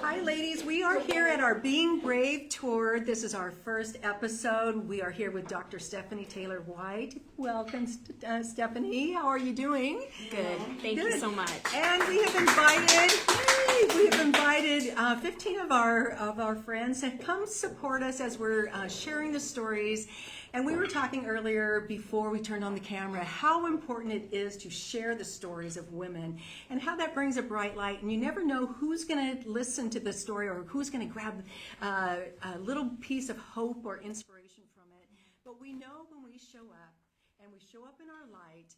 Hi, ladies. We are here at our Being Brave tour. This is our first episode. We are here with Dr. Stephanie Taylor White. Welcome, Stephanie. How are you doing? Good. Thank you so much. And we have invited 15 of our friends to come support us as we're sharing the stories. And we were talking earlier before we turned on the camera how important it is to share the stories of women and how that brings a bright light. And you never know who's going to listen to the story or who's going to grab a little piece of hope or inspiration from it. But we know when we show up and we show up in our light,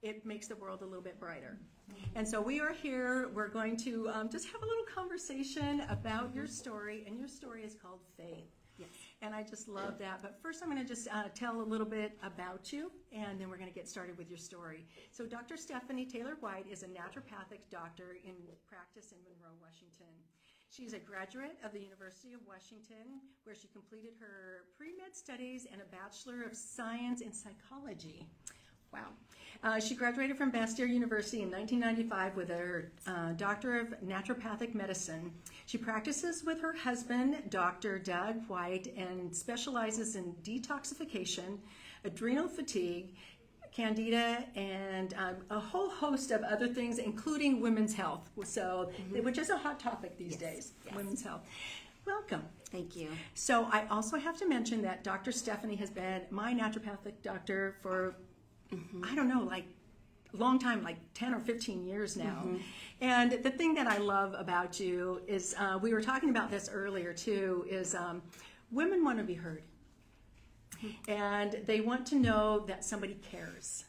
it makes the world a little bit brighter. And so we are here. We're going to just have a little conversation about your story. And your story is called Faith. Yes. And I just love that. But first, I'm going to just tell a little bit about you, and then we're going to get started with your story. So Dr. Stephanie Taylor White is a naturopathic doctor in practice in Monroe, Washington. She's a graduate of the University of Washington, where she completed her pre-med studies and a Bachelor of Science in Psychology. Wow. She graduated from Bastyr University in 1995 with her Doctor of Naturopathic Medicine. She practices with her husband, Dr. Doug White, and specializes in detoxification, adrenal fatigue, candida, and a whole host of other things, including women's health, which is a hot topic these days, women's health. Welcome. Thank you. So I also have to mention that Dr. Stephanie has been my naturopathic doctor for I don't know, like a long time, like 10 or 15 years now. And the thing that I love about you is, we were talking about this earlier too, is women want to be heard. And they want to know that somebody cares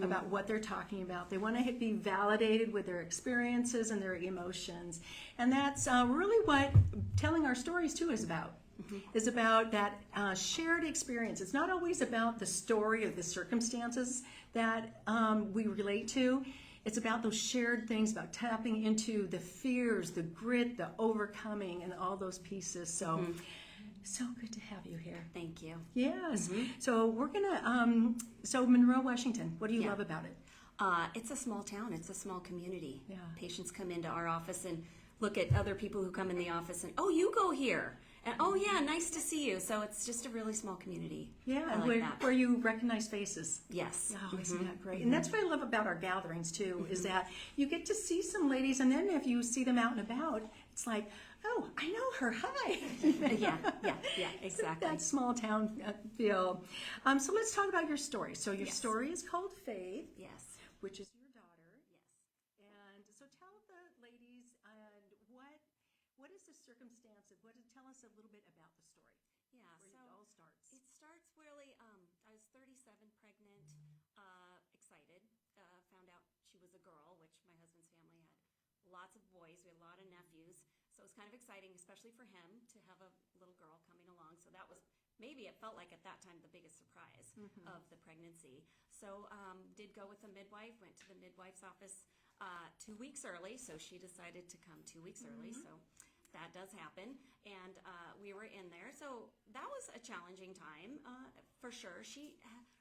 about what they're talking about. They want to be validated with their experiences and their emotions. And that's really what telling our stories too is about. Is about that shared experience. It's not always about the story or the circumstances that we relate to. It's about those shared things, about tapping into the fears, the grit, the overcoming, and all those pieces. So, so good to have you here. Thank you. Yes. So we're gonna. So Monroe, Washington. What do you love about it? It's a small town. It's a small community. Yeah. Patients come into our office and look at other people who come in the office and, oh, you go here. And, oh, yeah, nice to see you. So it's just a really small community. Yeah, I like that. where you recognize faces. Yes. Oh, isn't that great? And that's what I love about our gatherings, too, is that you get to see some ladies, and then if you see them out and about, it's like, oh, I know her. Hi. Yeah, exactly. That small town feel. So let's talk about your story. So your story is called Faith. Yes. Which is your daughter. Yes. And so tell the ladies, what is the circumstance? Tell us a little bit about the story. Yeah, where so it all starts. It starts really, I was 37, pregnant, excited, found out she was a girl, which my husband's family had lots of boys. We had a lot of nephews. So it was kind of exciting, especially for him, to have a little girl coming along. So that was, maybe it felt like at that time, the biggest surprise of the pregnancy. So did go with the midwife, went to the midwife's office 2 weeks early. So she decided to come 2 weeks early. So that does happen. And we were in there. So that was a challenging time, for sure.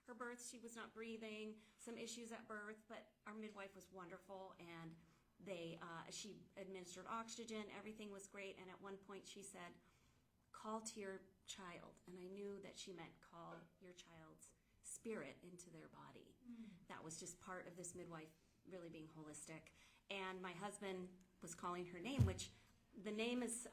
Her birth, she was not breathing, some issues at birth, but our midwife was wonderful, and she administered oxygen. Everything was great. And at one point she said, call to your child. And I knew that she meant call your child's spirit into their body. That was just part of this midwife really being holistic. And my husband was calling her name, which the name is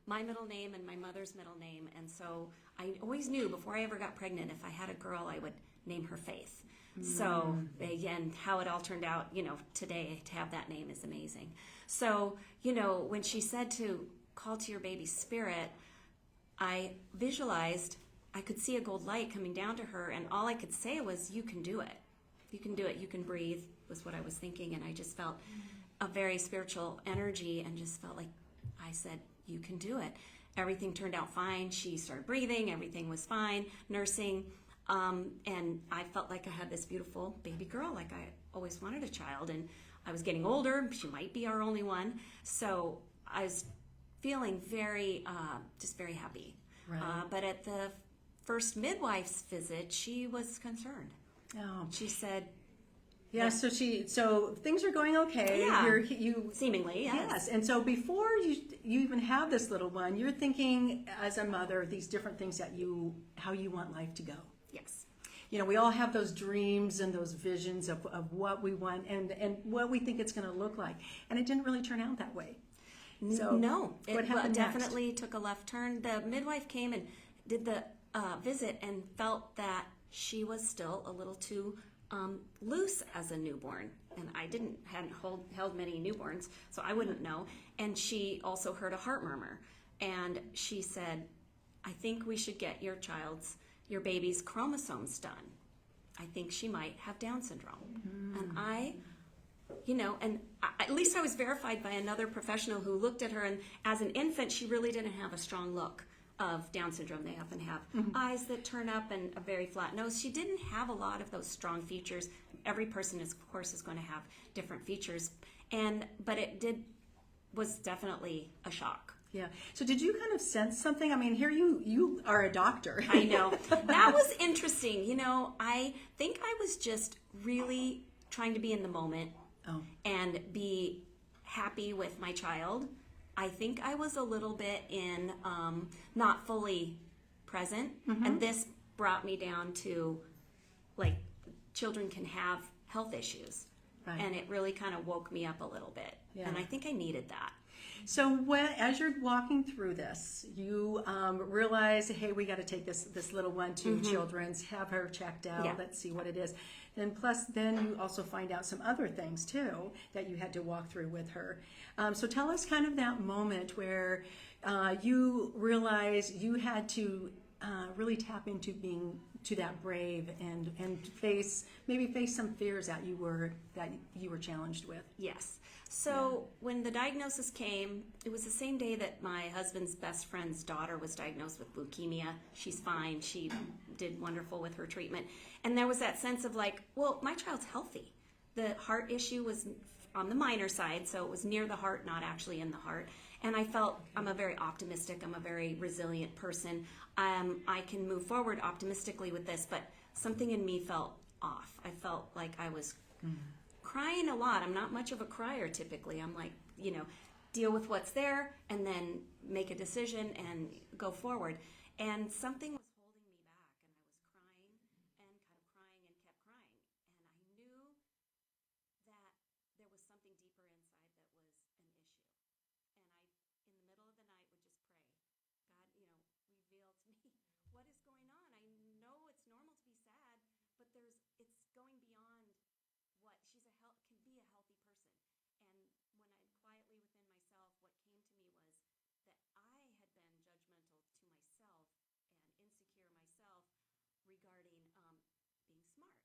my middle name and my mother's middle name. And so I always knew before I ever got pregnant, if I had a girl, I would name her Faith. So again, how it all turned out, today to have that name is amazing. So, when she said to call to your baby's spirit, I visualized, I could see a gold light coming down to her, and all I could say was, you can do it. You can do it. You can breathe, was what I was thinking. And I just felt a very spiritual energy and just felt like I said, you can do it. Everything turned out fine. She started breathing. Everything was fine. Nursing. And I felt like I had this beautiful baby girl, like I always wanted a child. And I was getting older. She might be our only one. So I was feeling just very happy. Right. But at the first midwife's visit, she was concerned. Oh. She said, Yeah, so things are going okay. Yeah. You Seemingly, yes. Yes, and so before you even have this little one, you're thinking as a mother these different things that how you want life to go. Yes. We all have those dreams and those visions of what we want and what we think it's going to look like, and it didn't really turn out that way. So no, what it happened definitely took a left turn. The midwife came and did the visit and felt that she was still a little too loose as a newborn, and I hadn't held many newborns, so I wouldn't know. And she also heard a heart murmur, and she said, "I think we should get your baby's chromosomes done. I think she might have Down syndrome." And at least I was verified by another professional who looked at her, and as an infant, she really didn't have a strong look of Down syndrome. They often have eyes that turn up and a very flat nose. She didn't have a lot of those strong features. Every person is, of course, is going to have different features, but it was definitely a shock. Yeah. So did you kind of sense something? I mean, here you are a doctor. I know. That was interesting. I think I was just really trying to be in the moment and be happy with my child. I think I was a little bit in not fully present, and this brought me down to, like, children can have health issues, and it really kind of woke me up a little bit, and I think I needed that. So as you're walking through this, you realize, hey, we got to take this little one to Children's, have her checked out. Yeah. Let's see what it is. Then you also find out some other things too that you had to walk through with her. So tell us kind of that moment where you realize you had to really tap into being that brave and face some fears that you were challenged with. Yes. So when the diagnosis came, it was the same day that my husband's best friend's daughter was diagnosed with leukemia. She's fine. She did wonderful with her treatment. And there was that sense of like, well, my child's healthy. The heart issue was on the minor side, so it was near the heart, not actually in the heart. And I felt I'm a very optimistic, I'm a very resilient person. I can move forward optimistically with this, but something in me felt off. I felt like I was crying a lot. I'm not much of a crier typically. I'm like, deal with what's there and then make a decision and go forward. And something was holding me back, and I was crying and kept crying. And I knew that there was something deeper inside that was an issue. And I, in the middle of the night, would just pray, God, reveal to me what is going on. I know it's normal to be sad, but it's going beyond what can be a healthy person. And when I quietly within myself, what came to me was that I had been judgmental to myself and insecure myself regarding being smart.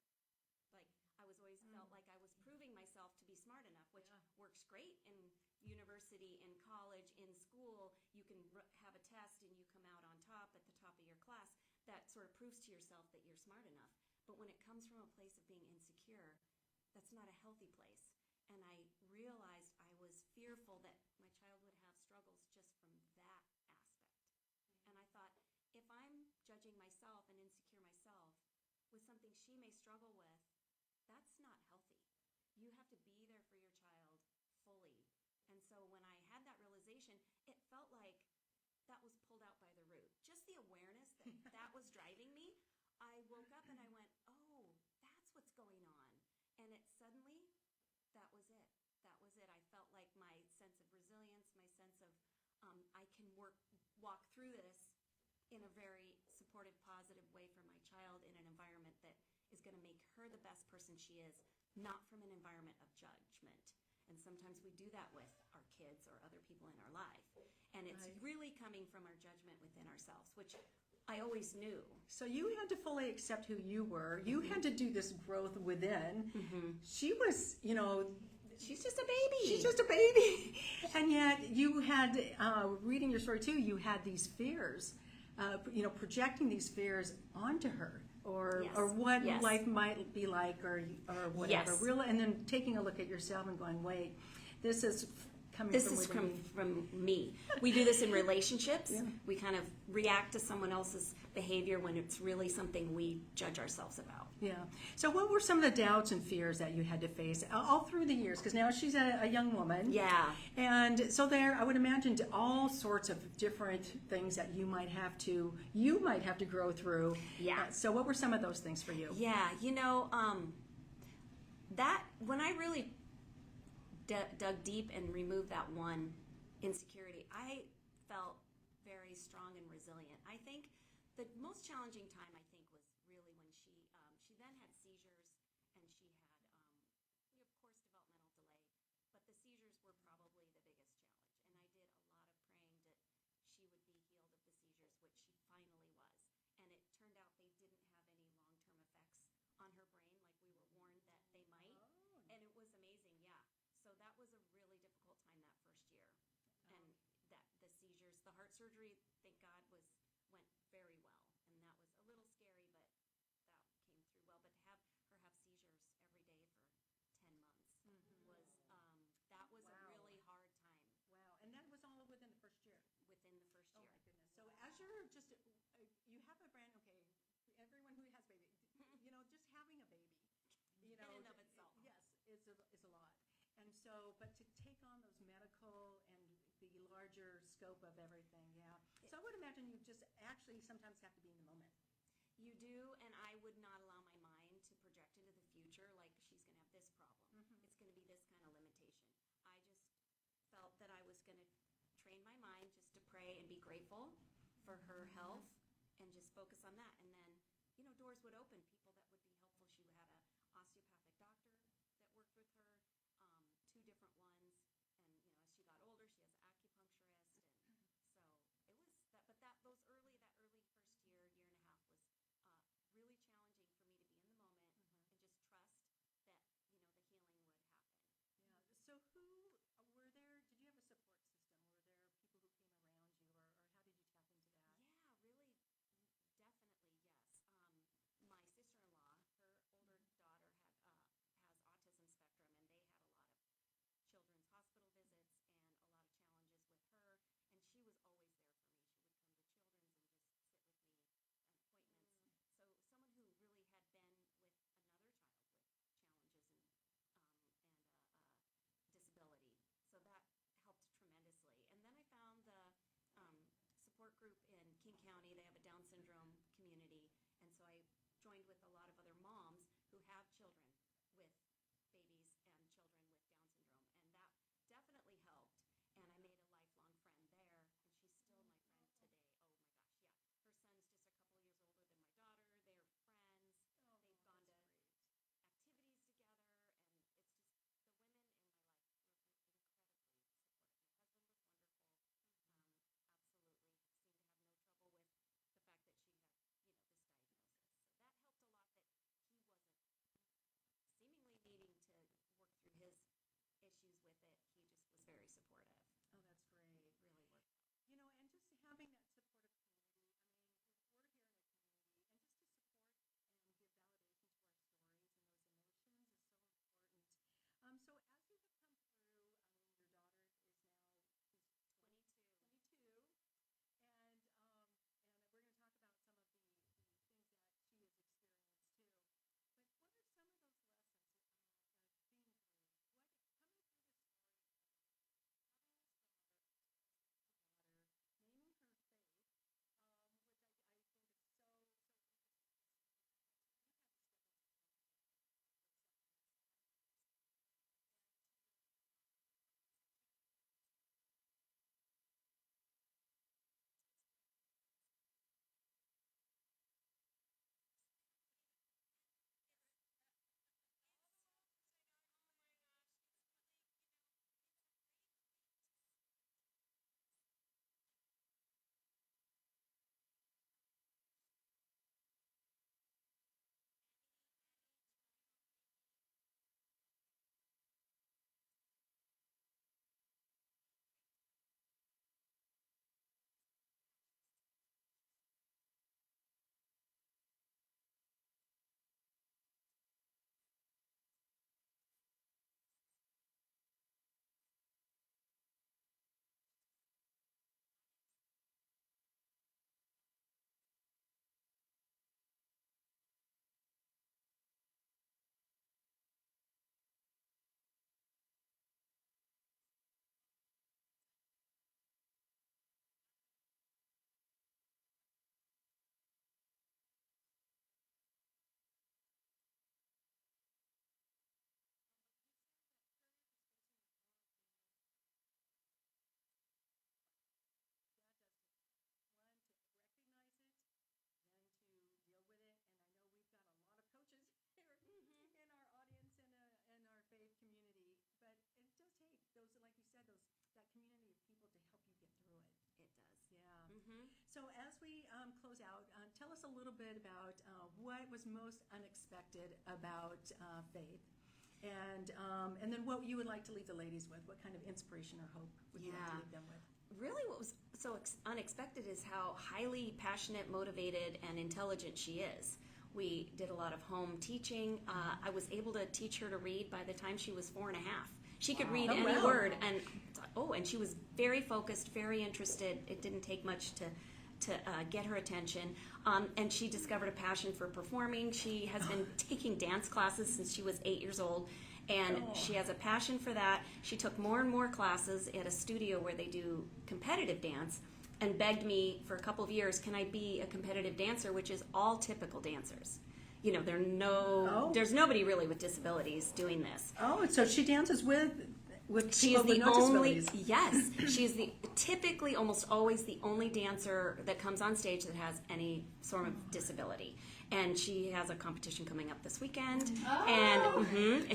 Like, I was always felt like I was proving myself to be smart enough, which works great in university, in college, in school. You can have a test and you come out on top at the top of your class. That sort of proves to yourself that you're smart enough. But when it comes from a place of being insecure, that's not a healthy place. And I realized I was fearful that my child would have struggles just from that aspect. And I thought, if I'm judging myself and insecure myself with something she may struggle with, that's not healthy. You have to be there for your child fully. And so when I had that realization, it felt like that was pulled out by the root. Just the awareness that was driving me, I woke up and I went, oh, that's what's going on. And it suddenly, that was it. That was it. I felt like my sense of resilience, my sense of I can walk through this in a very supportive, positive way for my child in an environment that is going to make her the best person she is, not from an environment of judgment. And sometimes we do that with our kids or other people in our life. And it's really coming from our judgment within ourselves, which I always knew. So you had to fully accept who you were. You had to do this growth within. She was, she's just a baby. She's just a baby. And yet you had, reading your story too, you had these fears, projecting these fears onto her. Or what life might be like, or whatever. Yes. Really, and then taking a look at yourself and going, wait, this is coming This from is within you. from me. We do this in relationships. Yeah. We kind of react to someone else's behavior when it's really something we judge ourselves about. Yeah. So what were some of the doubts and fears that you had to face all through the years? Because now she's a young woman. Yeah. And so I would imagine all sorts of different things that you might have to grow through. Yeah. So what were some of those things for you? Yeah, that when I really dug deep and removed that one insecurity, I felt very strong and resilient. I think the most challenging time, I think, was really when she then had seizures, and she had, of course, developmental delay, but the seizures were probably the biggest challenge. And I did a lot of praying that she would be healed of the seizures, which she finally was. And it turned out they didn't have any long-term effects on her brain like we were warned that they might. And it was amazing, yeah. So that was a really difficult time that first year. And that the seizures, the heart surgery, thank God, went very well. And that was a little scary, but that came through well. But to have her have seizures every day for 10 months that was a really hard time. Wow. And that was all within the first year. Within the first year. Oh my goodness. So as you're just, you have a brand, okay, everyone who has baby, just having a baby, In and of itself. yes, is a lot. And so, but to take on those medical and the larger scope of everything, yeah. So I would imagine you just actually sometimes have to be in the moment. You do, and I would not allow my mind to project into the future like she's going to have this problem. It's going to be this kind of limitation. I just felt that I was going to train my mind just to pray and be grateful for her health and just focus on that. And then, doors would open, people that would be helpful. She had a osteopathic doctor that worked with her, two different ones. And, as she got older, she has an acupuncturist. And so it was that, but that early first year and a half was really challenging for me to be in the moment and just trust that, the healing would happen. Yeah. So did you have a support system? Were there people who came around you, or how did you tap into that? Yeah, really, definitely, yes. My sister-in-law, her older daughter has autism spectrum, and they had a lot of children's hospital visits and a lot of challenges with her, and she was always there for me. She would come to children's and just sit with me at appointments. So someone who really had been with another child with challenges and disability. So that helped tremendously. And then I found the support group in King County. They have a Down syndrome community. And so I joined with a lot of other moms who have children with babies and children with Down syndrome. And that definitely helped. And I made a lifelong friend there. And she's still my friend today. Oh my gosh, yeah. Her son's just a couple years older than my daughter. They're friends. They've gone to activities together. And it's just the women in my life were incredibly supportive. My husband was wonderful. Absolutely seemed to have no trouble with the fact that she had, this diagnosis. So that helped a lot, that close out, tell us a little bit about what was most unexpected about Faith, and then what you would like to leave the ladies with. What kind of inspiration or hope would you like to leave them with? Really, what was so unexpected is how highly passionate, motivated, and intelligent she is. We did a lot of home teaching. I was able to teach her to read by the time she was 4.5. She could read any word, and she was very focused, very interested. It didn't take much to get her attention, and she discovered a passion for performing. She has been taking dance classes since she was 8 years old, and she has a passion for that. She took more and more classes at a studio where they do competitive dance, and begged me for a couple of years, can I be a competitive dancer, which is all typical dancers. You know, there's nobody really with disabilities doing this. Oh, so she dances with she people is with the no only disabilities. yes she is the typically almost always the only dancer that comes on stage that has any sort of disability, and she has a competition coming up this weekend. And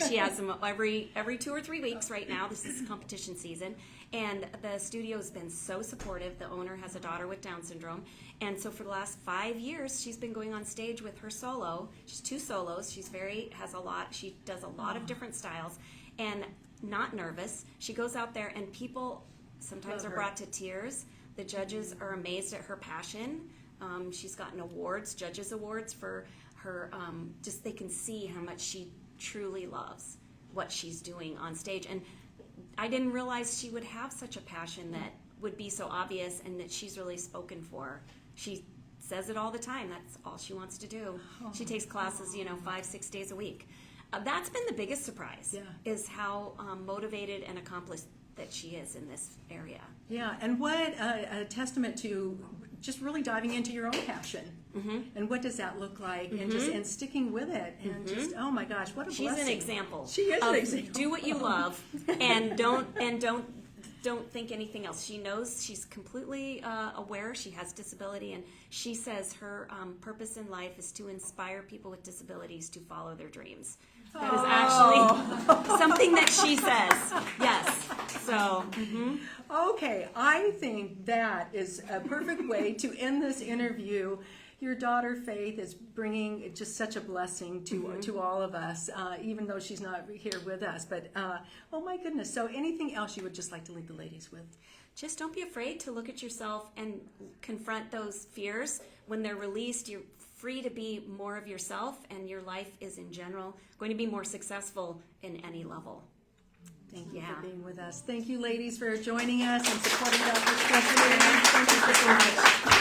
she has them every 2 or 3 weeks right now. This is competition season, and the studio's been so supportive. The owner has a daughter with Down syndrome, and so for the last 5 years she's been going on stage with her solo. She's 2 solos. She does a lot of different styles, and not nervous. She goes out there, and people sometimes are brought to tears. The judges are amazed at her passion. She's gotten awards, judges awards for her. Just they can see how much she truly loves what she's doing on stage. And I didn't realize she would have such a passion that would be so obvious, and that she's really spoken for. She says it all the time. That's all she wants to do. She takes classes, 5-6 days a week. That's been the biggest surprise, is how motivated and accomplished that she is in this area. Yeah, and what a testament to just really diving into your own passion. And what does that look like, and sticking with it, and just, oh my gosh, what a blessing. She's an example. She is an example. Do what you love, and don't think anything else. She knows, she's completely aware she has disability, and she says her purpose in life is to inspire people with disabilities to follow their dreams. That is actually something that she says. Yes. So. Okay, I think that is a perfect way to end this interview. Your daughter Faith is bringing just such a blessing to all of us, even though she's not here with us. But oh my goodness! So anything else you would just like to leave the ladies with? Just don't be afraid to look at yourself and confront those fears. When they're released, you're free to be more of yourself, and your life is in general going to be more successful in any level. Thank you for being with us. Thank you, ladies, for joining us and supporting Dr. Stephanie. Thank you so much.